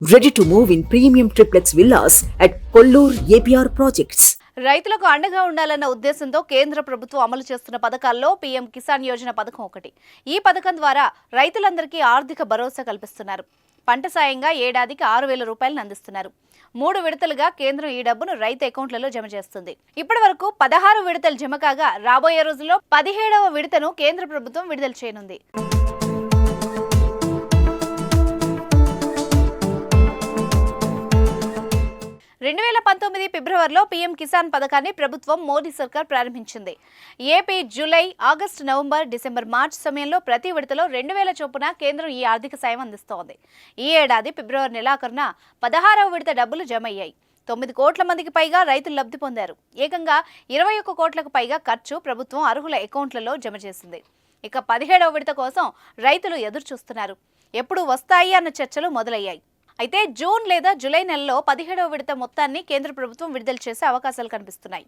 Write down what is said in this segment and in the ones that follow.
Ready to move in premium triplex villas at Kollur APR Projects. రైతులకు అండగా ఉండాలన్న ఉద్దేశంతో కేంద్ర ప్రభుత్వం అమలు చేస్తున్న పథకాల్లో పీఎం కిసాన్ యోజన పథకం ఒకటి. ఈ పథకం ద్వారా రైతులందరికీ ఆర్థిక భరోసా కల్పిస్తున్నారు. పంట సాయంగా ఏడాదికి 6,000 రూపాయలను అందిస్తున్నారు. 3 విడతలుగా కేంద్రం ఈ డబ్బును రైతు అకౌంట్లలో జమ చేస్తుంది. ఇప్పటి వరకు 16 విడతలు జమ కాగా రాబోయే రోజుల్లో 17వ విడతను కేంద్ర ప్రభుత్వం విడుదల చేయనుంది. 2019 ఫిబ్రవరిలో పీఎం కిసాన్ పథకాన్ని ప్రభుత్వం మోదీ సర్కార్ ప్రారంభించింది. AP July, August, November, December, మార్చి సమయంలో ప్రతి విడతలో 2,000 చొప్పున కేంద్రం ఈ ఆర్థిక సాయం అందిస్తోంది. ఈ ఏడాది ఫిబ్రవరి నెలాఖరున 16వ విడత డబ్బులు జమ అయ్యాయి. 9 కోట్ల మందికి పైగా రైతులు లబ్ధి పొందారు. ఏకంగా 21 కోట్లకు పైగా ఖర్చు ప్రభుత్వం అర్హుల అకౌంట్లలో జమ చేసింది. ఇక 17వ విడత కోసం రైతులు ఎదురు చూస్తున్నారు. ఎప్పుడు వస్తాయి అన్న చర్చలు మొదలయ్యాయి. అయితే జూన్ లేదా జూలై నెలలో 17వ విడత మొత్తాన్ని కేంద్ర ప్రభుత్వం విడుదల చేసే అవకాశాలు కనిపిస్తున్నాయి.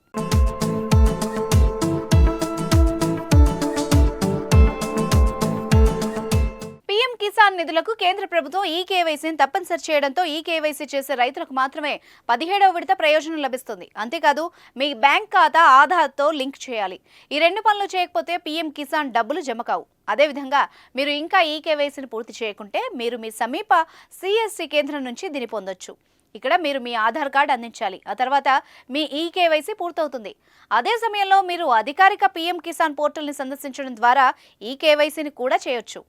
పీఎం కిసాన్ నిధులకు కేంద్ర ప్రభుత్వం ఈ కేవైసీని తప్పనిసరి చేయడంతో ఈ కేవైసీ చేసే రైతులకు మాత్రమే 17వ విడత ప్రయోజనం లభిస్తుంది. అంతేకాదు మీ బ్యాంక్ ఖాతా ఆధార్తో లింక్ చేయాలి. ఈ 2 పనులు చేయకపోతే పీఎం కిసాన్ డబ్బులు జమ కావు. అదేవిధంగా మీరు ఇంకా ఈ కేవైసీని పూర్తి చేయకుంటే మీరు మీ సమీప సిఎస్సి కేంద్రం నుంచి దీన్ని పొందొచ్చు. ఇక్కడ మీరు మీ ఆధార్ కార్డు అందించాలి. ఆ తర్వాత మీ ఈ కేవైసీ పూర్తవుతుంది. అదే సమయంలో మీరు అధికారిక పీఎం కిసాన్ పోర్టల్ని సందర్శించడం ద్వారా ఈ కేవైసీని కూడా చేయొచ్చు.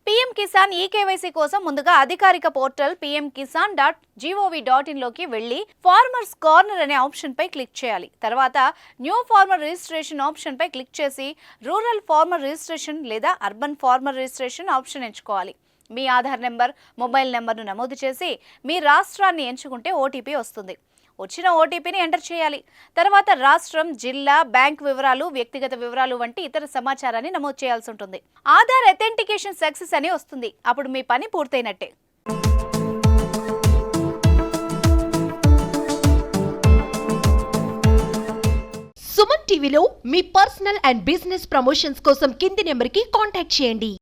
పీఎం కిసాన్ ఈ కేవైసీ కోసం ముందుగా అధికారిక పోర్టల్ pmkisan.gov.in లోకి వెళ్లి ఫార్మర్స్ కార్నర్ అనే ఆప్షన్ పై క్లిక్ చేయాలి. తర్వాత న్యూ ఫార్మర్ రిజిస్ట్రేషన్ ఆప్షన్ పై క్లిక్ చేసి రూరల్ ఫార్మర్ రిజిస్ట్రేషన్ లేదా అర్బన్ ఫార్మర్ రిజిస్ట్రేషన్ ఆప్షన్ ఎంచుకోవాలి. మీ ఆధార్ నెంబర్, మొబైల్ నెంబర్ను నమోదు చేసి మీ రాష్ట్రాన్ని ఎంచుకుంటే ఓటీపీ వస్తుంది. వచ్చిన ఓటీపీని ఎంటర్ చేయాలి. తర్వాత రాష్ట్రం, జిల్లా, బ్యాంక్ వివరాలు, వ్యక్తిగత వివరాలు వంటి ఇతర సమాచారాన్ని నమోదు చేయాల్సి ఉంటుంది. ఆధార్ అథెంటికేషన్ సక్సెస్ అని వస్తుంది. అప్పుడు మీ పని పూర్తయినట్టే. సుమన్ టీవీలో మీ పర్సనల్ అండ్ బిజినెస్ ప్రమోషన్స్ కోసం కింది నెంబర్కి కాంటాక్ట్ చేయండి.